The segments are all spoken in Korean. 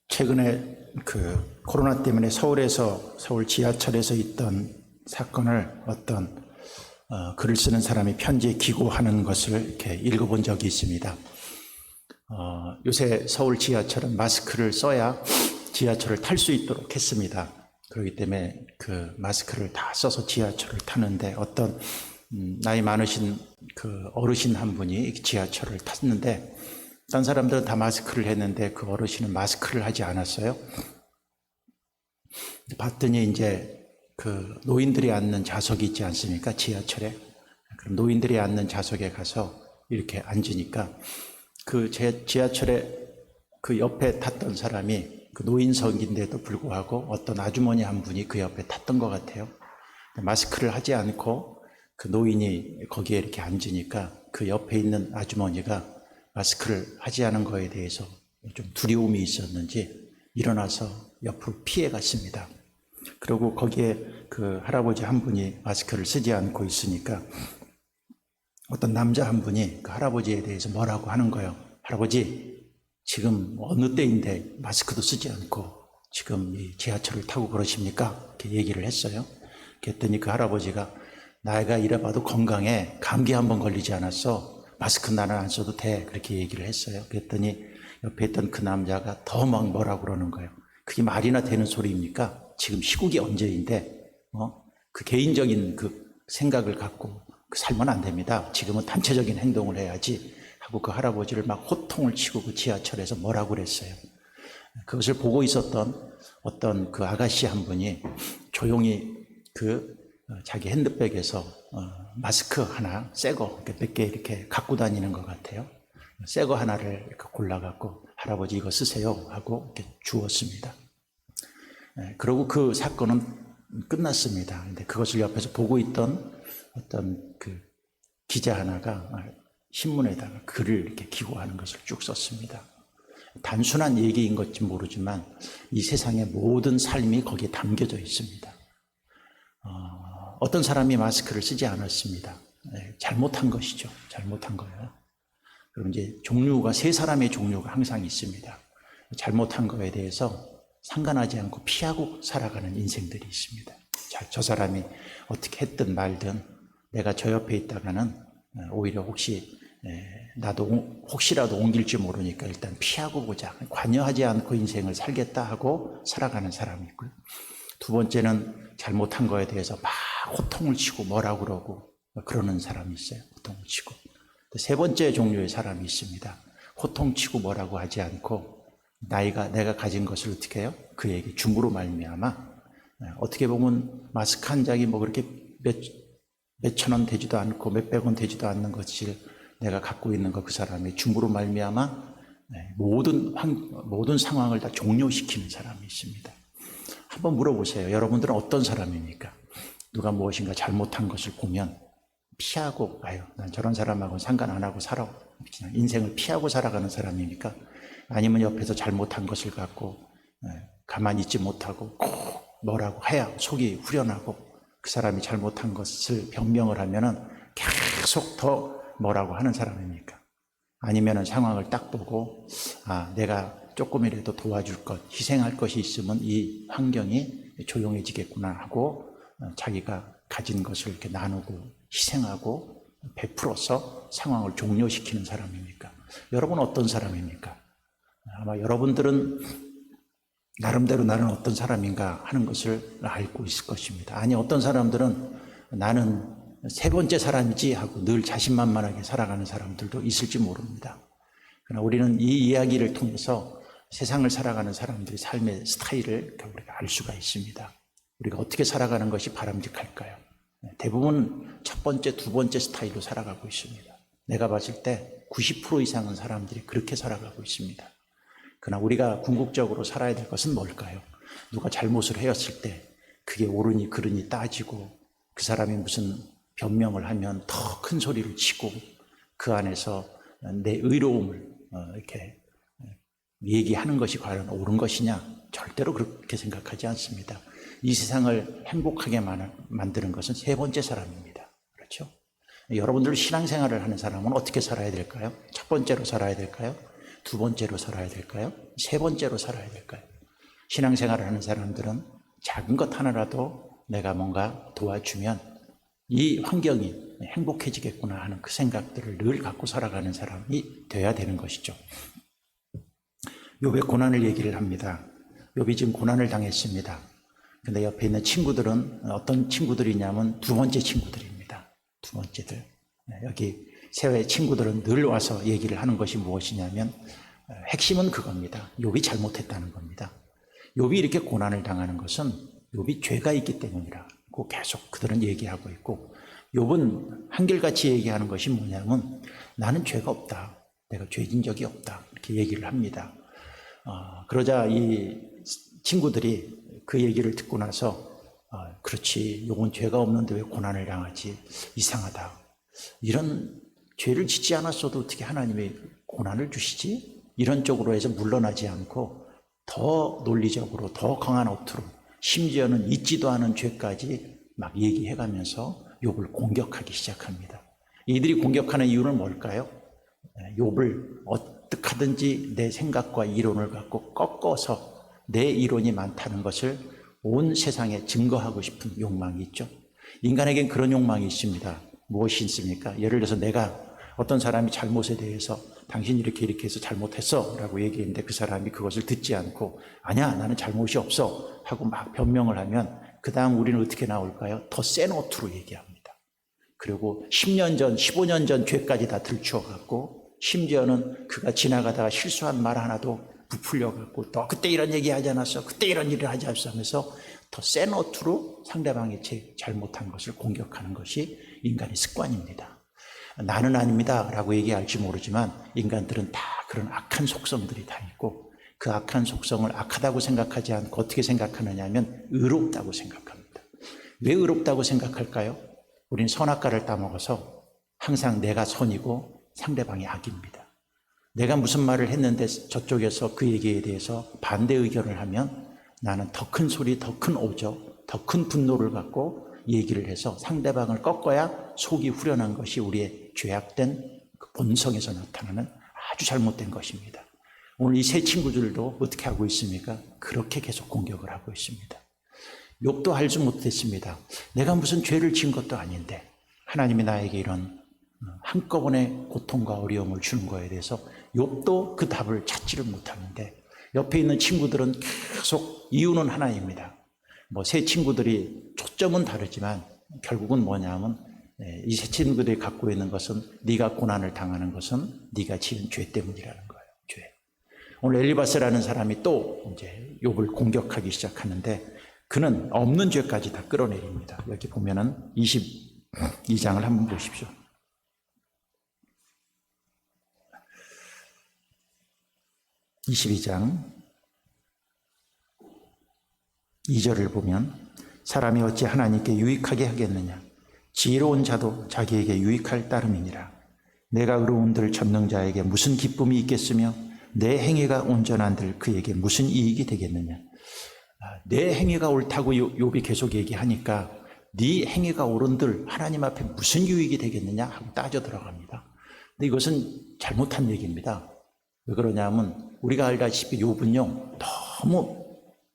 최근에 코로나 때문에 서울 지하철에서 있던 사건을 어떤 글을 쓰는 사람이 편지에 기고하는 것을 이렇게 읽어본 적이 있습니다. 요새 서울 지하철은 마스크를 써야 지하철을 탈 수 있도록 했습니다. 그렇기 때문에 그 마스크를 다 써서 지하철을 타는데 어떤 나이 많으신 어르신 한 분이 지하철을 탔는데 딴 사람들은 다 마스크를 했는데 그 어르신은 마스크를 하지 않았어요. 봤더니 이제 노인들이 앉는 좌석이 있지 않습니까? 지하철에. 그럼 노인들이 앉는 좌석에 가서 이렇게 앉으니까 지하철에 옆에 탔던 사람이 노인석인데도 불구하고 어떤 아주머니 한 분이 그 옆에 탔던 것 같아요. 마스크를 하지 않고 그 노인이 거기에 이렇게 앉으니까 그 옆에 있는 아주머니가 마스크를 하지 않은 거에 대해서 좀 두려움이 있었는지 일어나서 옆으로 피해 갔습니다. 그리고 거기에 할아버지 한 분이 마스크를 쓰지 않고 있으니까 어떤 남자 한 분이 그 할아버지에 대해서 뭐라고 하는 거예요. 할아버지, 지금 어느 때인데 마스크도 쓰지 않고 지금 이 지하철을 타고 그러십니까? 이렇게 얘기를 했어요. 그랬더니 그 할아버지가 나이가 이래봐도 건강해. 감기 한번 걸리지 않았어. 마스크 나는 안 써도 돼. 그렇게 얘기를 했어요. 그랬더니 옆에 있던 그 남자가 더 막 뭐라고 그러는 거예요. 그게 말이나 되는 소리입니까? 지금 시국이 언제인데, 그 개인적인 생각을 갖고 살면 안 됩니다. 지금은 단체적인 행동을 해야지 하고 그 할아버지를 막 호통을 치고 그 지하철에서 뭐라고 그랬어요. 그것을 보고 있었던 어떤 그 아가씨 한 분이 조용히 자기 핸드백에서 마스크 하나 새 거 몇 개 이렇게 갖고 다니는 것 같아요. 새 거 하나를 이렇게 골라갖고 할아버지 이거 쓰세요 하고 이렇게 주었습니다. 그리고 그 사건은 끝났습니다. 근데 그것을 옆에서 보고 있던 어떤 기자 하나가 신문에다가 글을 이렇게 기고하는 것을 쭉 썼습니다. 단순한 얘기인 것인지 모르지만 이 세상의 모든 삶이 거기에 담겨져 있습니다. 어떤 사람이 마스크를 쓰지 않았습니다. 잘못한 것이죠. 잘못한 거예요. 그럼 이제 세 사람의 종류가 항상 있습니다. 잘못한 거에 대해서 상관하지 않고 피하고 살아가는 인생들이 있습니다. 저 사람이 어떻게 했든 말든 내가 저 옆에 있다가는 오히려 나도 혹시라도 옮길지 모르니까 일단 피하고 보자. 관여하지 않고 인생을 살겠다 하고 살아가는 사람이 있고요. 두 번째는 잘못한 거에 대해서 막 호통을 치고 뭐라고 그러고 그러는 사람이 있어요. 호통을 치고. 세 번째 종류의 사람이 있습니다. 호통치고 뭐라고 하지 않고 내가 가진 것을 어떻게 해요? 그에게 줌으로 말미암아 어떻게 보면 마스크 한 장이 그렇게 몇천 원 되지도 않고 몇백 원 되지도 않는 것을 내가 갖고 있는 거 그 사람이 줌으로 말미암아 모든 상황을 다 종료시키는 사람이 있습니다. 한번 물어보세요. 여러분들은 어떤 사람입니까? 누가 무엇인가 잘못한 것을 보면 피하고 난 저런 사람하고는 상관 안 하고 살아. 인생을 피하고 살아가는 사람입니까? 아니면 옆에서 잘못한 것을 갖고 가만히 있지 못하고 꼭 뭐라고 해야 속이 후련하고 그 사람이 잘못한 것을 변명을 하면은 계속 더 뭐라고 하는 사람입니까? 아니면은 상황을 딱 보고 내가 조금이라도 도와줄 것, 희생할 것이 있으면 이 환경이 조용해지겠구나 하고 자기가 가진 것을 이렇게 나누고 희생하고 베풀어서 상황을 종료시키는 사람입니까? 여러분은 어떤 사람입니까? 아마 여러분들은 나름대로 나는 어떤 사람인가 하는 것을 알고 있을 것입니다. 아니, 어떤 사람들은 나는 세 번째 사람이지 하고 늘 자신만만하게 살아가는 사람들도 있을지 모릅니다. 그러나 우리는 이 이야기를 통해서 세상을 살아가는 사람들의 삶의 스타일을 우리가 알 수가 있습니다. 우리가 어떻게 살아가는 것이 바람직할까요? 대부분 첫 번째, 두 번째 스타일로 살아가고 있습니다. 내가 봤을 때 90% 이상은 사람들이 그렇게 살아가고 있습니다. 그러나 우리가 궁극적으로 살아야 될 것은 뭘까요? 누가 잘못을 해왔을 때 그게 옳으니 그르니 따지고 그 사람이 무슨 변명을 하면 더 큰 소리를 치고 그 안에서 내 의로움을 이렇게 얘기하는 것이 과연 옳은 것이냐? 절대로 그렇게 생각하지 않습니다. 이 세상을 행복하게 만드는 것은 세 번째 사람입니다. 그렇죠? 여러분들 신앙생활을 하는 사람은 어떻게 살아야 될까요? 첫 번째로 살아야 될까요? 두 번째로 살아야 될까요? 세 번째로 살아야 될까요? 신앙생활을 하는 사람들은 작은 것 하나라도 내가 뭔가 도와주면 이 환경이 행복해지겠구나 하는 그 생각들을 늘 갖고 살아가는 사람이 돼야 되는 것이죠. 욥의 고난을 얘기를 합니다. 욥이 지금 고난을 당했습니다. 근데 옆에 있는 친구들은 어떤 친구들이냐면 두 번째 친구들입니다. 두 번째들. 여기 세회 친구들은 늘 와서 얘기를 하는 것이 무엇이냐면 핵심은 그겁니다. 욥이 잘못했다는 겁니다. 욥이 이렇게 고난을 당하는 것은 욥이 죄가 있기 때문이라고 계속 그들은 얘기하고 있고, 욥은 한결같이 얘기하는 것이 뭐냐면 나는 죄가 없다. 내가 죄진 적이 없다. 이렇게 얘기를 합니다. 그러자 이 친구들이 그 얘기를 듣고 나서 그렇지, 욥은 죄가 없는데 왜 고난을 당하지? 이상하다. 이런 죄를 짓지 않았어도 어떻게 하나님이 고난을 주시지? 이런 쪽으로 해서 물러나지 않고 더 논리적으로 더 강한 어투로, 심지어는 잊지도 않은 죄까지 막 얘기해가면서 욥을 공격하기 시작합니다. 이들이 공격하는 이유는 뭘까요? 욥을 어떻게 하든지 내 생각과 이론을 갖고 꺾어서 내 이론이 많다는 것을 온 세상에 증거하고 싶은 욕망이 있죠. 인간에겐 그런 욕망이 있습니다. 무엇이 있습니까? 예를 들어서 내가 어떤 사람이 잘못에 대해서 당신 이렇게 해서 잘못했어 라고 얘기했는데 그 사람이 그것을 듣지 않고 아니야, 나는 잘못이 없어 하고 막 변명을 하면 그 다음 우리는 어떻게 나올까요? 더 센 어투로 얘기합니다. 그리고 10년 전, 15년 전 죄까지 다 들추어갖고, 심지어는 그가 지나가다가 실수한 말 하나도 부풀려갖고 너 그때 이런 얘기 하지 않았어? 그때 이런 일을 하지 않았어? 하면서 더 센 어투로 상대방의 잘못한 것을 공격하는 것이 인간의 습관입니다. 나는 아닙니다 라고 얘기할지 모르지만 인간들은 다 그런 악한 속성들이 다 있고, 그 악한 속성을 악하다고 생각하지 않고 어떻게 생각하느냐 하면 의롭다고 생각합니다. 왜 의롭다고 생각할까요? 우린 선악과를 따먹어서 항상 내가 선이고 상대방이 악입니다. 내가 무슨 말을 했는데 저쪽에서 그 얘기에 대해서 반대 의견을 하면 나는 더 큰 소리, 더 큰 오적, 더 큰 분노를 갖고 얘기를 해서 상대방을 꺾어야 속이 후련한 것이 우리의 죄악된 그 본성에서 나타나는 아주 잘못된 것입니다. 오늘 이 세 친구들도 어떻게 하고 있습니까? 그렇게 계속 공격을 하고 있습니다. 욥도 알지 못했습니다. 내가 무슨 죄를 지은 것도 아닌데 하나님이 나에게 이런 한꺼번에 고통과 어려움을 주는 거에 대해서 욥도 그 답을 찾지를 못하는데, 옆에 있는 친구들은 계속 이유는 하나입니다. 세 친구들이 초점은 다르지만 결국은 뭐냐면 이 세 친구들이 갖고 있는 것은 네가 고난을 당하는 것은 네가 지은 죄 때문이라는 거예요. 죄. 오늘 엘리바스라는 사람이 또 이제 욥을 공격하기 시작하는데 그는 없는 죄까지 다 끌어내립니다. 여기 보면은 22장을 한번 보십시오. 22장 2절을 보면 사람이 어찌 하나님께 유익하게 하겠느냐? 지혜로운 자도 자기에게 유익할 따름이니라. 내가 의로운들 전능자에게 무슨 기쁨이 있겠으며 내 행위가 온전한들 그에게 무슨 이익이 되겠느냐? 내 행위가 옳다고 욥이 계속 얘기하니까 네 행위가 옳은들 하나님 앞에 무슨 유익이 되겠느냐 하고 따져 들어갑니다. 근데 이것은 잘못한 얘기입니다. 왜 그러냐면 우리가 알다시피 욥은요 너무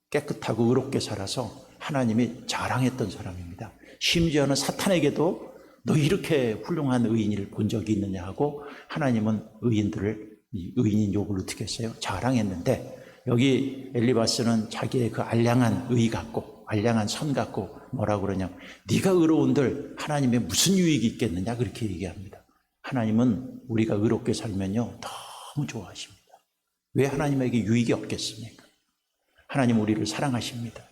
깨끗하고 의롭게 살아서 하나님이 자랑했던 사람입니다. 심지어는 사탄에게도 너 이렇게 훌륭한 의인을 본 적이 있느냐 하고 하나님은 의인인 욥을 어떻게 했어요? 자랑했는데 여기 엘리바스는 자기의 그 알량한 의 갖고 알량한 선 갖고 뭐라고 그러냐, 네가 의로운들 하나님의 무슨 유익이 있겠느냐 그렇게 얘기합니다. 하나님은 우리가 의롭게 살면요 너무 좋아하십니다. 왜 하나님에게 유익이 없겠습니까? 하나님 우리를 사랑하십니다.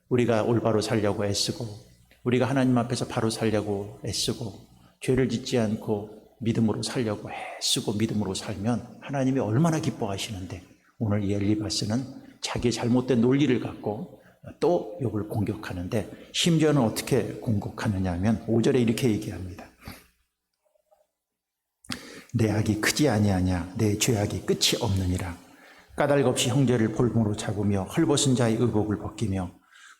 우리가 올바로 살려고 애쓰고 우리가 하나님 앞에서 바로 살려고 애쓰고 죄를 짓지 않고 믿음으로 살려고 애쓰고 믿음으로 살면 하나님이 얼마나 기뻐하시는데, 오늘 이 엘리바스는 자기의 잘못된 논리를 갖고 또 욥을 공격하는데 심지어는 어떻게 공격하느냐 하면 5절에 이렇게 얘기합니다. 내 악이 크지 아니하냐? 내 죄악이 끝이 없느니라. 까닭 없이 형제를 볼모로 잡으며 헐벗은 자의 의복을 벗기며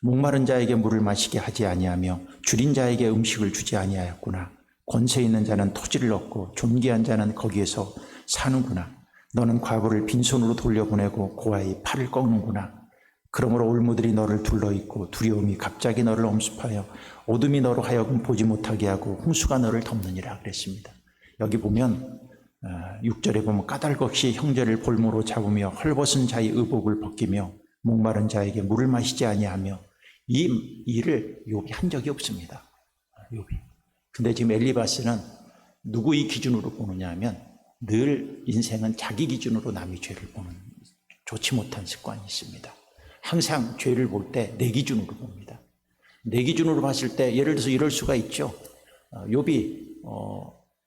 목마른 자에게 물을 마시게 하지 아니하며 줄인 자에게 음식을 주지 아니하였구나. 권세 있는 자는 토지를 얻고 존귀한 자는 거기에서 사는구나. 너는 과부를 빈손으로 돌려보내고 고아의 팔을 꺾는구나. 그러므로 올무들이 너를 둘러있고 두려움이 갑자기 너를 엄습하여 어둠이 너로 하여금 보지 못하게 하고 홍수가 너를 덮느니라 그랬습니다. 여기 보면 6절에 보면 까닭없이 형제를 볼모로 잡으며 헐벗은 자의 의복을 벗기며 목마른 자에게 물을 마시지 아니하며 이 일을 욥이 한 적이 없습니다. 욥이. 근데 지금 엘리바스는 누구의 기준으로 보느냐 하면 늘 인생은 자기 기준으로 남의 죄를 보는 좋지 못한 습관이 있습니다. 항상 죄를 볼 때 내 기준으로 봅니다. 내 기준으로 봤을 때 예를 들어서 이럴 수가 있죠. 욥이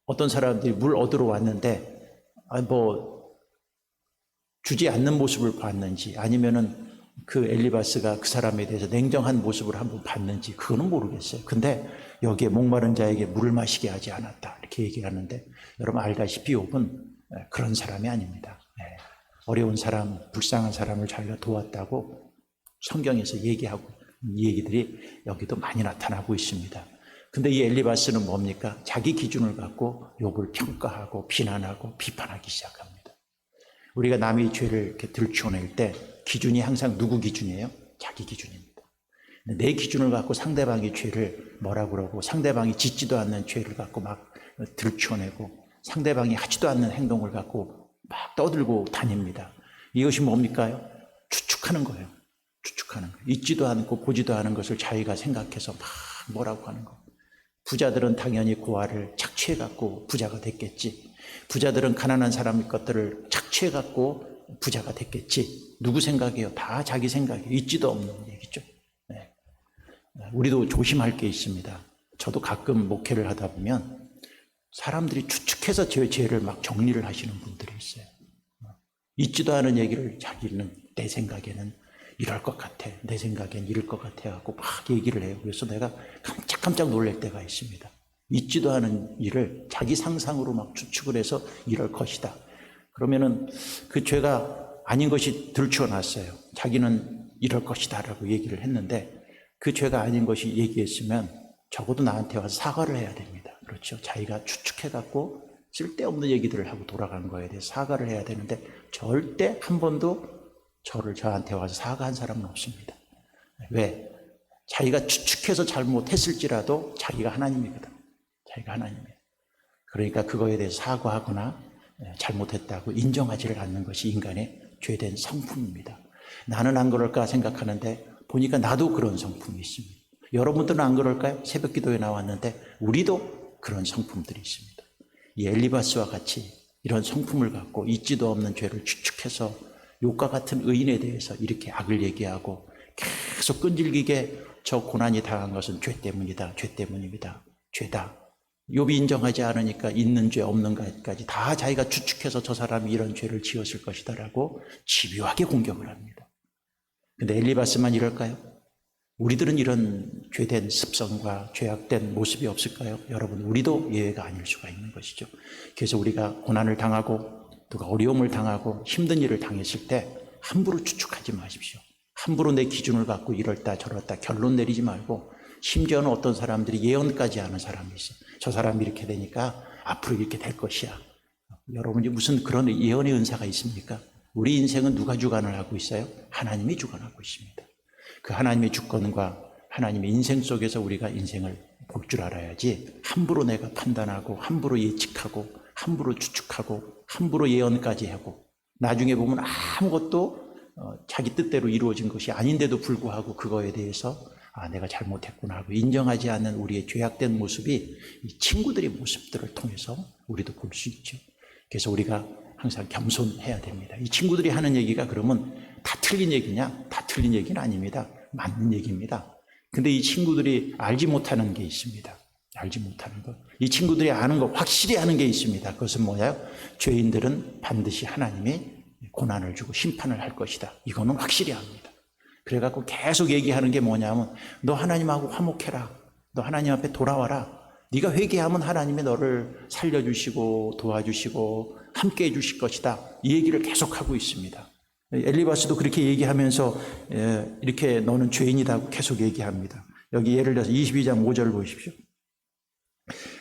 어떤 사람들이 물 얻으러 왔는데 주지 않는 모습을 봤는지 아니면은 그 엘리바스가 그 사람에 대해서 냉정한 모습을 한번 봤는지 그거는 모르겠어요. 근데 여기에 목마른 자에게 물을 마시게 하지 않았다 이렇게 얘기하는데 여러분 알다시피 욥은 그런 사람이 아닙니다. 어려운 사람, 불쌍한 사람을 자기가 도왔다고 성경에서 얘기하고 이 얘기들이 여기도 많이 나타나고 있습니다. 근데 이 엘리바스는 뭡니까? 자기 기준을 갖고 욥을 평가하고 비난하고 비판하기 시작합니다. 우리가 남의 죄를 이렇게 들추어낼 때 기준이 항상 누구 기준이에요? 자기 기준입니다. 내 기준을 갖고 상대방의 죄를 뭐라 그러고 상대방이 짓지도 않는 죄를 갖고 막 들추어내고 상대방이 하지도 않는 행동을 갖고 막 떠들고 다닙니다. 이것이 뭡니까? 추측하는 거예요. 추측하는 거예요. 있지도 않고 보지도 않은 것을 자기가 생각해서 막 뭐라고 하는 거. 부자들은 당연히 고아를 착취해갖고 부자가 됐겠지. 부자들은 가난한 사람의 것들을 착취해갖고 부자가 됐겠지. 누구 생각이에요? 다 자기 생각이에요. 있지도 없는 얘기죠. 네. 우리도 조심할 게 있습니다. 저도 가끔 목회를 하다 보면 사람들이 추측해서 제 죄를 막 정리를 하시는 분들이 있어요. 있지도 않은 얘기를 자기는 내 생각에는 이럴 것 같아. 내 생각엔 이럴 것 같아 하고 막 얘기를 해요. 그래서 내가 깜짝깜짝 놀랄 때가 있습니다. 있지도 않은 일을 자기 상상으로 막 추측을 해서 이럴 것이다. 그러면은 그 죄가 아닌 것이 들추어났어요. 자기는 이럴 것이다 라고 얘기를 했는데 그 죄가 아닌 것이 얘기했으면 적어도 나한테 와서 사과를 해야 됩니다. 그렇죠. 자기가 추측해갖고 쓸데없는 얘기들을 하고 돌아간 거에 대해서 사과를 해야 되는데 절대 한 번도 저한테 와서 사과한 사람은 없습니다. 왜? 자기가 추측해서 잘못했을지라도 자기가 하나님이거든. 자기가 하나님이에요. 그러니까 그거에 대해서 사과하거나 잘못했다고 인정하지를 않는 것이 인간의 죄된 성품입니다. 나는 안 그럴까 생각하는데 보니까 나도 그런 성품이 있습니다. 여러분들은 안 그럴까요? 새벽 기도에 나왔는데 우리도 그런 성품들이 있습니다. 이 엘리바스와 같이 이런 성품을 갖고 있지도 없는 죄를 추측해서 욥과 같은 의인에 대해서 이렇게 악을 얘기하고 계속 끈질기게 저 고난이 당한 것은 죄 때문이다. 죄 때문입니다. 죄다. 욥이 인정하지 않으니까 있는 죄 없는 것까지 다 자기가 추측해서 저 사람이 이런 죄를 지었을 것이다 라고 집요하게 공격을 합니다. 근데 엘리바스만 이럴까요? 우리들은 이런 죄된 습성과 죄악된 모습이 없을까요? 여러분 우리도 예외가 아닐 수가 있는 것이죠. 그래서 우리가 고난을 당하고 누가 어려움을 당하고 힘든 일을 당했을 때 함부로 추측하지 마십시오. 함부로 내 기준을 갖고 이럴다 저럴다 결론 내리지 말고 심지어는 어떤 사람들이 예언까지 하는 사람이 있어요. 저 사람이 이렇게 되니까 앞으로 이렇게 될 것이야. 여러분이 무슨 그런 예언의 은사가 있습니까? 우리 인생은 누가 주관을 하고 있어요? 하나님이 주관하고 있습니다. 그 하나님의 주권과 하나님의 인생 속에서 우리가 인생을 볼 줄 알아야지 함부로 내가 판단하고 함부로 예측하고 함부로 추측하고 함부로 예언까지 하고 나중에 보면 아무것도 자기 뜻대로 이루어진 것이 아닌데도 불구하고 그거에 대해서 내가 잘못했구나 하고 인정하지 않는 우리의 죄악된 모습이 이 친구들의 모습들을 통해서 우리도 볼 수 있죠. 그래서 우리가 항상 겸손해야 됩니다. 이 친구들이 하는 얘기가 그러면 다 틀린 얘기냐? 다 틀린 얘기는 아닙니다. 맞는 얘기입니다. 근데 이 친구들이 알지 못하는 게 있습니다. 알지 못하는 것. 이 친구들이 아는 거, 확실히 아는 게 있습니다. 그것은 뭐예요? 죄인들은 반드시 하나님이 고난을 주고 심판을 할 것이다. 이거는 확실히 압니다. 그래갖고 계속 얘기하는 게 뭐냐면 너 하나님하고 화목해라. 너 하나님 앞에 돌아와라. 네가 회개하면 하나님이 너를 살려주시고 도와주시고 함께 해주실 것이다. 이 얘기를 계속하고 있습니다. 엘리바스도 그렇게 얘기하면서 이렇게 너는 죄인이라고 계속 얘기합니다. 여기 예를 들어서 22장 5절 보십시오.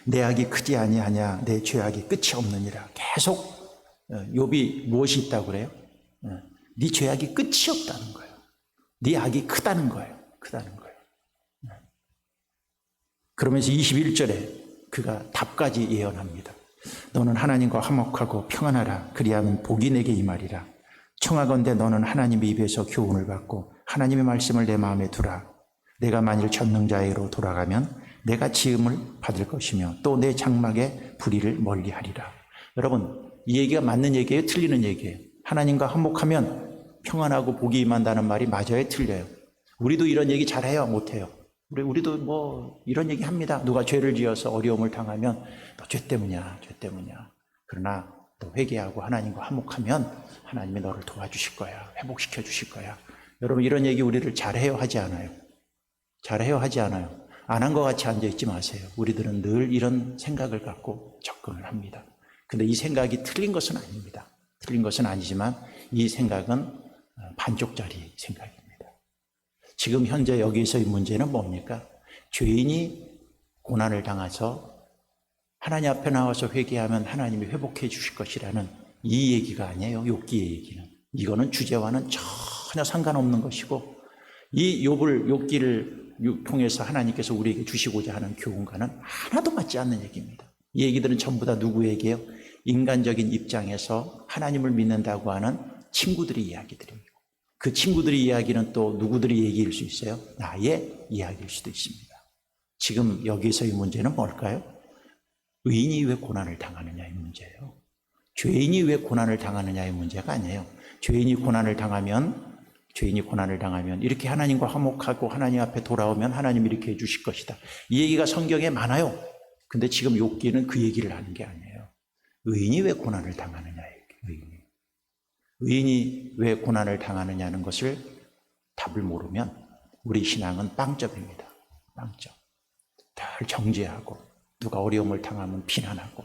내 악이 크지 아니하냐 내 죄악이 끝이 없느니라. 계속 욥이 무엇이 있다고 그래요? 네 죄악이 끝이 없다는 거예요. 네 악이 크다는 거예요. 크다는 거예요. 그러면서 21절에 그가 답까지 예언합니다. 너는 하나님과 화목하고 평안하라. 그리하면 복이 내게 임하리라. 청하건대 너는 하나님의 입에서 교훈을 받고 하나님의 말씀을 내 마음에 두라. 내가 만일 전능자에게로 돌아가면 내가 지음을 받을 것이며 또 내 장막의 불의를 멀리하리라. 여러분, 이 얘기가 맞는 얘기예요? 틀리는 얘기예요? 하나님과 화목하면 평안하고 복이 임한다는 말이 맞아요? 틀려요? 우리도 이런 얘기 잘해요? 못해요? 우리도 뭐 이런 얘기 합니다. 누가 죄를 지어서 어려움을 당하면 너 죄 때문이야, 죄 때문이야. 그러나 또 회개하고 하나님과 화목하면 하나님이 너를 도와주실 거야. 회복시켜 주실 거야. 여러분, 이런 얘기 우리를 잘해요? 하지 않아요? 잘해요? 하지 않아요? 안 한 것 같이 앉아있지 마세요. 우리들은 늘 이런 생각을 갖고 접근을 합니다. 근데 이 생각이 틀린 것은 아닙니다. 틀린 것은 아니지만 이 생각은 반쪽짜리 생각입니다. 지금 현재 여기서의 문제는 뭡니까? 죄인이 고난을 당해서 하나님 앞에 나와서 회개하면 하나님이 회복해 주실 것이라는 이 얘기가 아니에요. 욥기의 얘기는. 이거는 주제와는 전혀 상관없는 것이고 이 욥기를 통해서 하나님께서 우리에게 주시고자 하는 교훈과는 하나도 맞지 않는 얘기입니다. 이 얘기들은 전부 다 누구 얘기예요? 인간적인 입장에서 하나님을 믿는다고 하는 친구들의 이야기들이에요. 그 친구들의 이야기는 또 누구들의 얘기일 수 있어요? 나의 이야기일 수도 있습니다. 지금 여기서의 문제는 뭘까요? 의인이 왜 고난을 당하느냐의 문제예요. 죄인이 왜 고난을 당하느냐의 문제가 아니에요. 죄인이 고난을 당하면 이렇게 하나님과 화목하고 하나님 앞에 돌아오면 하나님이 이렇게 해주실 것이다. 이 얘기가 성경에 많아요. 근데 지금 욥기는 그 얘기를 하는 게 아니에요. 의인이 왜 고난을 당하느냐의 얘기예요. 의인이 왜 고난을 당하느냐는 것을 답을 모르면 우리 신앙은 빵점입니다. 빵점. 늘 정죄하고 누가 어려움을 당하면 비난하고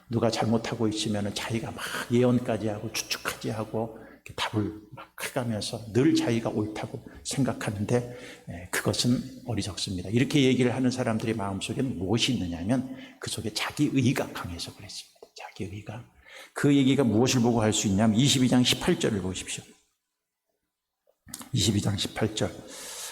누가 잘못하고 있으면 자기가 막 예언까지 하고 추측하지 하고 답을 막 해가면서 늘 자기가 옳다고 생각하는데 그것은 어리석습니다. 이렇게 얘기를 하는 사람들의 마음속에 무엇이 있느냐면 그 속에 자기의가 강해서 그랬습니다. 자기의가. 그 얘기가 무엇을 보고 할 수 있냐면 22장 18절을 보십시오. 22장 18절.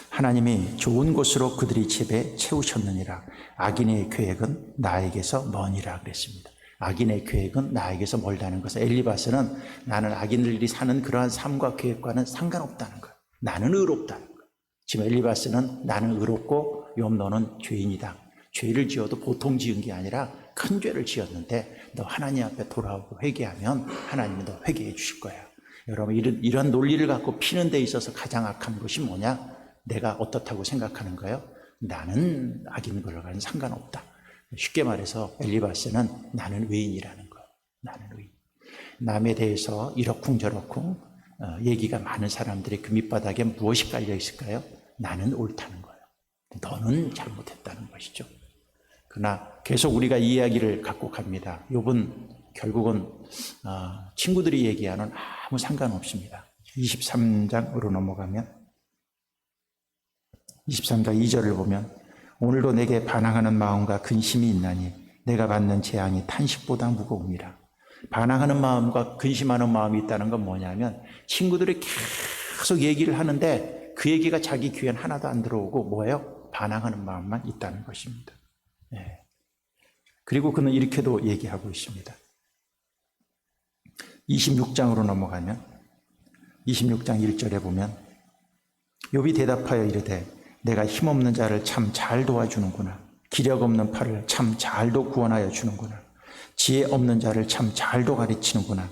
하나님이 좋은 곳으로 그들의 집에 채우셨느니라. 악인의 계획은 나에게서 머니라 그랬습니다. 악인의 계획은 나에게서 멀다는 것은 엘리바스는 나는 악인들이 사는 그러한 삶과 계획과는 상관없다는 거예요. 나는 의롭다는 거예요. 지금 엘리바스는 나는 의롭고 욥 너는 죄인이다. 죄를 지어도 보통 지은 게 아니라 큰 죄를 지었는데 너 하나님 앞에 돌아오고 회개하면 하나님이 너 회개해 주실 거야. 여러분 이런 논리를 갖고 피는 데 있어서 가장 악한 것이 뭐냐? 내가 어떻다고 생각하는 거예요? 나는 악인 걸로는 상관없다. 쉽게 말해서 엘리바스는 나는 의인이라는 거예요. 나는 의인. 남에 대해서 이러쿵저러쿵 얘기가 많은 사람들의 그 밑바닥에 무엇이 깔려 있을까요? 나는 옳다는 거예요. 너는 잘못했다는 것이죠. 그러나 계속 우리가 이 이야기를 갖고 갑니다. 욥은 결국은 친구들이 얘기하는 아무 상관없습니다. 23장으로 넘어가면 23장 2절을 보면 오늘도 내게 반항하는 마음과 근심이 있나니 내가 받는 재앙이 탄식보다 무거움이라. 반항하는 마음과 근심하는 마음이 있다는 건 뭐냐면 친구들이 계속 얘기를 하는데 그 얘기가 자기 귀엔 하나도 안 들어오고 뭐예요? 반항하는 마음만 있다는 것입니다. 네. 그리고 그는 이렇게도 얘기하고 있습니다. 26장으로 넘어가면 26장 1절에 보면 욥이 대답하여 이르되 내가 힘없는 자를 참 잘 도와주는구나. 기력 없는 팔을 참 잘도 구원하여 주는구나. 지혜 없는 자를 참 잘도 가르치는구나.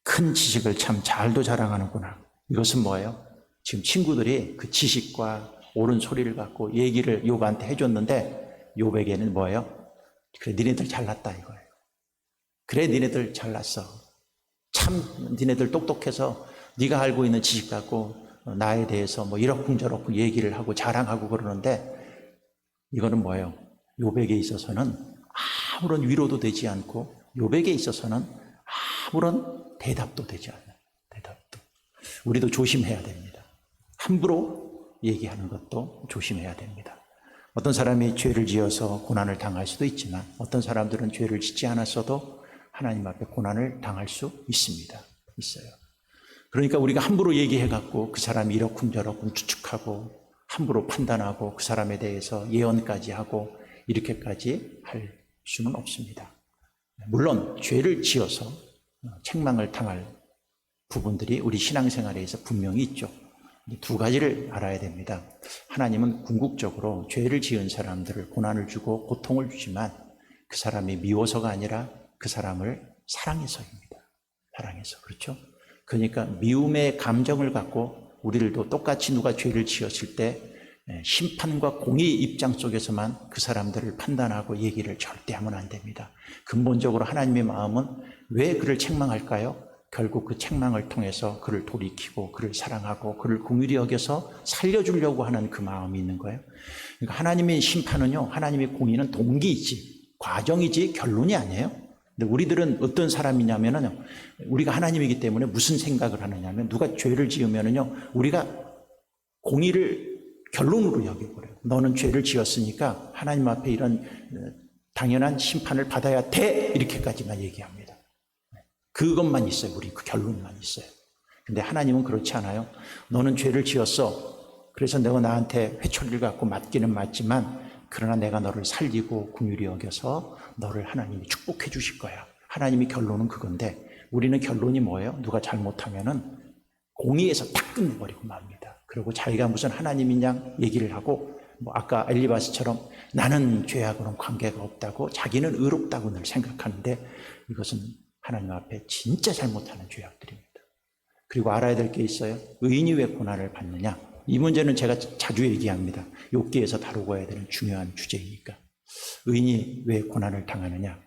큰 지식을 참 잘도 자랑하는구나. 이것은 뭐예요? 지금 친구들이 그 지식과 옳은 소리를 갖고 얘기를 욥한테 해줬는데 욥에게는 뭐예요? 그래 니네들 잘났다 이거예요. 그래 니네들 잘났어. 참 니네들 똑똑해서 네가 알고 있는 지식 갖고 나에 대해서 뭐 이러쿵저러쿵 얘기를 하고 자랑하고 그러는데 이거는 뭐예요? 욥에게 있어서는 아무런 위로도 되지 않고 욥에게 있어서는 아무런 대답도 되지 않아요. 대답도. 우리도 조심해야 됩니다. 함부로 얘기하는 것도 조심해야 됩니다. 어떤 사람이 죄를 지어서 고난을 당할 수도 있지만 어떤 사람들은 죄를 짓지 않았어도 하나님 앞에 고난을 당할 수 있습니다. 있어요. 그러니까 우리가 함부로 얘기해갖고 그 사람이 이렇군 저렇군 추측하고 함부로 판단하고 그 사람에 대해서 예언까지 하고 이렇게까지 할 수는 없습니다. 물론 죄를 지어서 책망을 당할 부분들이 우리 신앙생활에서 분명히 있죠. 두 가지를 알아야 됩니다. 하나님은 궁극적으로 죄를 지은 사람들을 고난을 주고 고통을 주지만 그 사람이 미워서가 아니라 그 사람을 사랑해서입니다. 사랑해서. 그렇죠? 그러니까 미움의 감정을 갖고 우리들도 똑같이 누가 죄를 지었을 때 심판과 공의 입장 속에서만 그 사람들을 판단하고 얘기를 절대 하면 안 됩니다. 근본적으로 하나님의 마음은 왜 그를 책망할까요? 결국 그 책망을 통해서 그를 돌이키고 그를 사랑하고 그를 긍휼히 여겨서 살려주려고 하는 그 마음이 있는 거예요. 그러니까 하나님의 심판은요, 하나님의 공의는 동기이지 과정이지 결론이 아니에요. 근데 우리들은 어떤 사람이냐면요, 우리가 하나님이기 때문에 무슨 생각을 하느냐면 누가 죄를 지으면요, 우리가 공의를 결론으로 여겨버려요. 너는 죄를 지었으니까 하나님 앞에 이런 당연한 심판을 받아야 돼, 이렇게까지만 얘기합니다. 그것만 있어요. 우리 그 결론만 있어요. 근데 하나님은 그렇지 않아요. 너는 죄를 지었어. 그래서 내가 나한테 회초리를 갖고 맞기는 맞지만 그러나 내가 너를 살리고 긍휼히 여겨서 너를 하나님이 축복해 주실 거야. 하나님의 결론은 그건데 우리는 결론이 뭐예요? 누가 잘못하면은 공의에서 딱 끝내버리고 맙니다. 그리고 자기가 무슨 하나님인 양 얘기를 하고 아까 엘리바스처럼 나는 죄하고는 관계가 없다고 자기는 의롭다고 늘 생각하는데 이것은 하나님 앞에 진짜 잘못하는 죄악들입니다. 그리고 알아야 될 게 있어요. 의인이 왜 고난을 받느냐? 이 문제는 제가 자주 얘기합니다. 욥기에서 다루고 해야 되는 중요한 주제이니까. 의인이 왜 고난을 당하느냐?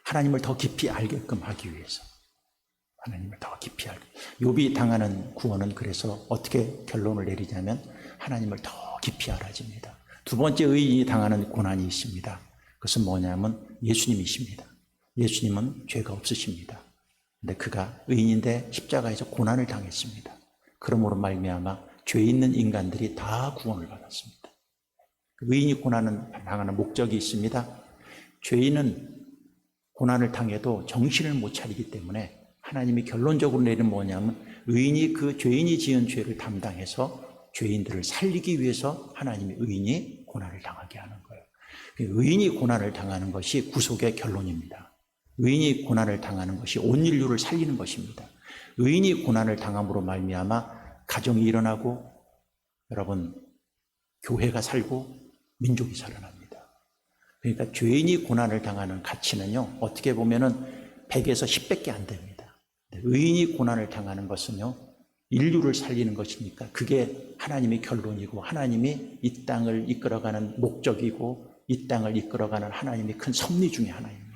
하나님을 더 깊이 알게끔 하기 위해서. 하나님을 더 깊이 알게. 욥이 당하는 구원은 그래서 어떻게 결론을 내리자면 하나님을 더 깊이 알아집니다. 두 번째 의인이 당하는 고난이 있습니다. 그것은 뭐냐면 예수님이십니다. 예수님은 죄가 없으십니다. 근데 그가 의인인데 십자가에서 고난을 당했습니다. 그러므로 말미암아 죄 있는 인간들이 다 구원을 받았습니다. 의인이 고난을 당하는 목적이 있습니다. 죄인은 고난을 당해도 정신을 못 차리기 때문에 하나님이 결론적으로 내리는 뭐냐면 의인이 그 죄인이 지은 죄를 담당해서 죄인들을 살리기 위해서 하나님이 의인이 고난을 당하게 하는 거예요. 의인이 고난을 당하는 것이 구속의 결론입니다. 의인이 고난을 당하는 것이 온 인류를 살리는 것입니다. 의인이 고난을 당함으로 말미암아 가정이 일어나고 여러분 교회가 살고 민족이 살아납니다. 그러니까 죄인이 고난을 당하는 가치는요 어떻게 보면은 100에서 10밖에 안 됩니다. 의인이 고난을 당하는 것은요 인류를 살리는 것이니까 그게 하나님의 결론이고 하나님이 이 땅을 이끌어가는 목적이고 이 땅을 이끌어가는 하나님의 큰 섭리 중에 하나입니다.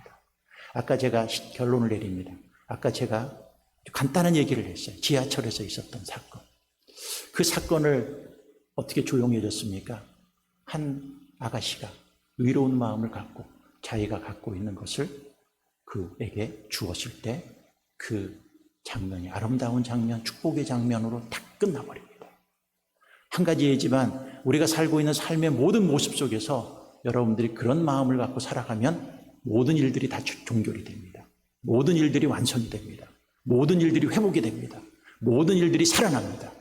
아까 제가 결론을 내립니다. 아까 제가 간단한 얘기를 했어요. 지하철에서 있었던 사건. 그 사건을 어떻게 조용해졌습니까? 한 아가씨가 의로운 마음을 갖고 자기가 갖고 있는 것을 그에게 주었을 때 그 장면이 아름다운 장면, 축복의 장면으로 딱 끝나버립니다. 한 가지 예지만 우리가 살고 있는 삶의 모든 모습 속에서 여러분들이 그런 마음을 갖고 살아가면 모든 일들이 다 종결이 됩니다. 모든 일들이 완성이 됩니다. 모든 일들이 회복이 됩니다. 모든 일들이 살아납니다.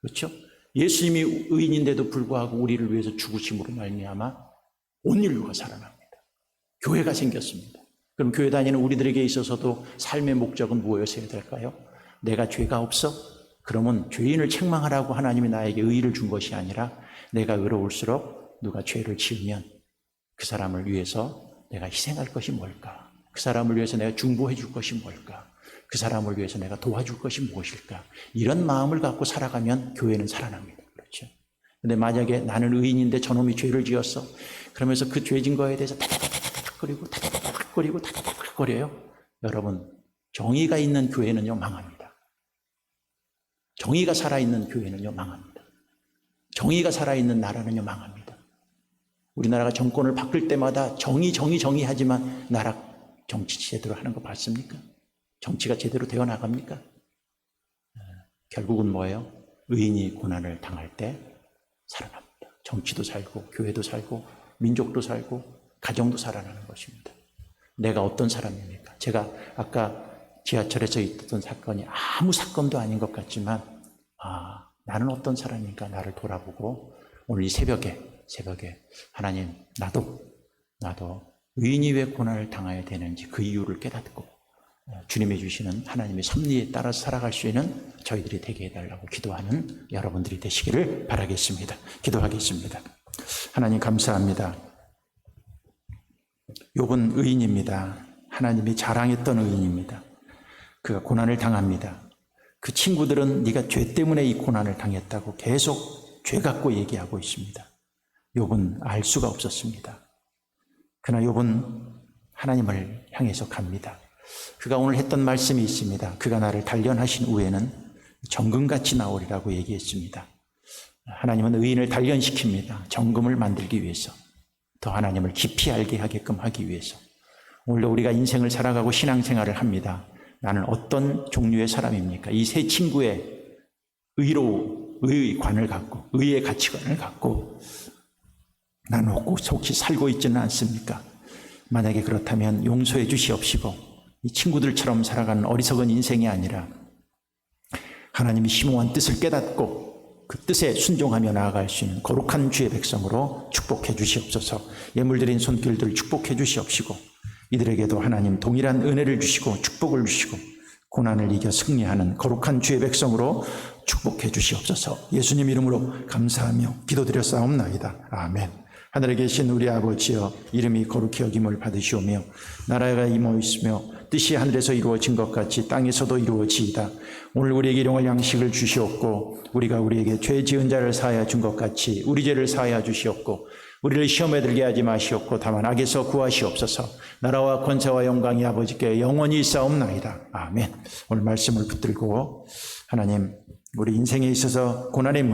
그렇죠? 예수님이 의인인데도 불구하고 우리를 위해서 죽으심으로 말미암아 온 인류가 살아납니다. 교회가 생겼습니다. 그럼 교회 다니는 우리들에게 있어서도 삶의 목적은 무엇이어야 될까요? 내가 죄가 없어? 그러면 죄인을 책망하라고 하나님이 나에게 의의를 준 것이 아니라 내가 의로울수록 누가 죄를 지으면 그 사람을 위해서 내가 희생할 것이 뭘까? 그 사람을 위해서 내가 중보해 줄 것이 뭘까? 그 사람을 위해서 내가 도와줄 것이 무엇일까? 이런 마음을 갖고 살아가면 교회는 살아납니다. 그렇죠? 근데 만약에 나는 의인인데 저놈이 죄를 지었어. 그러면서 그 죄진 거에 대해서 다다다다닥거리고 다다다닥거리고 다다다닥거려요. 여러분, 정의가 있는 교회는요 망합니다. 정의가 살아있는 교회는요 망합니다. 정의가 살아있는 나라는요 망합니다. 우리나라가 정권을 바꿀 때마다 정의 하지만 나라 정치 제대로 하는 거 봤습니까? 정치가 제대로 되어 나갑니까? 결국은 뭐예요? 의인이 고난을 당할 때 살아납니다. 정치도 살고 교회도 살고 민족도 살고 가정도 살아나는 것입니다. 내가 어떤 사람입니까? 제가 아까 지하철에서 있었던 사건이 아무 사건도 아닌 것 같지만 나는 어떤 사람인가 나를 돌아보고 오늘 이 새벽에 하나님 나도 의인이 왜 고난을 당해야 되는지 그 이유를 깨닫고 주님이 주시는 하나님의 섭리에 따라 살아갈 수 있는 저희들이 되게 해달라고 기도하는 여러분들이 되시기를 바라겠습니다. 기도하겠습니다. 하나님 감사합니다. 욥은 의인입니다. 하나님이 자랑했던 의인입니다. 그가 고난을 당합니다. 그 친구들은 네가 죄 때문에 이 고난을 당했다고 계속 죄 갖고 얘기하고 있습니다. 욥은 알 수가 없었습니다. 그러나 욥은 하나님을 향해서 갑니다. 그가 오늘 했던 말씀이 있습니다. 그가 나를 단련하신 후에는 정금같이 나오리라고 얘기했습니다. 하나님은 의인을 단련시킵니다. 정금을 만들기 위해서, 더 하나님을 깊이 알게 하게끔 하기 위해서. 오늘도 우리가 인생을 살아가고 신앙생활을 합니다. 나는 어떤 종류의 사람입니까? 이 세 친구의 의의 관을 갖고, 의의 가치관을 갖고 나는 혹시 살고 있지는 않습니까? 만약에 그렇다면 용서해 주시옵시고 이 친구들처럼 살아가는 어리석은 인생이 아니라 하나님이 심오한 뜻을 깨닫고 그 뜻에 순종하며 나아갈 수 있는 거룩한 주의 백성으로 축복해 주시옵소서. 예물드린 손길들 축복해 주시옵시고 이들에게도 하나님 동일한 은혜를 주시고 축복을 주시고 고난을 이겨 승리하는 거룩한 주의 백성으로 축복해 주시옵소서. 예수님 이름으로 감사하며 기도드렸사옵나이다. 아멘. 하늘에 계신 우리 아버지여, 이름이 거룩히 여김을 받으시오며 나라가 임하였으며 뜻이 하늘에서 이루어진 것 같이 땅에서도 이루어지이다. 오늘 우리에게 일용할 양식을 주시옵고 우리가 우리에게 죄 지은 자를 사하여 준 것 같이 우리 죄를 사하여 주시옵고 우리를 시험에 들게 하지 마시옵고 다만 악에서 구하시옵소서. 나라와 권세와 영광이 아버지께 영원히 있사옵나이다. 아멘. 오늘 말씀을 붙들고 하나님, 우리 인생에 있어서 고난의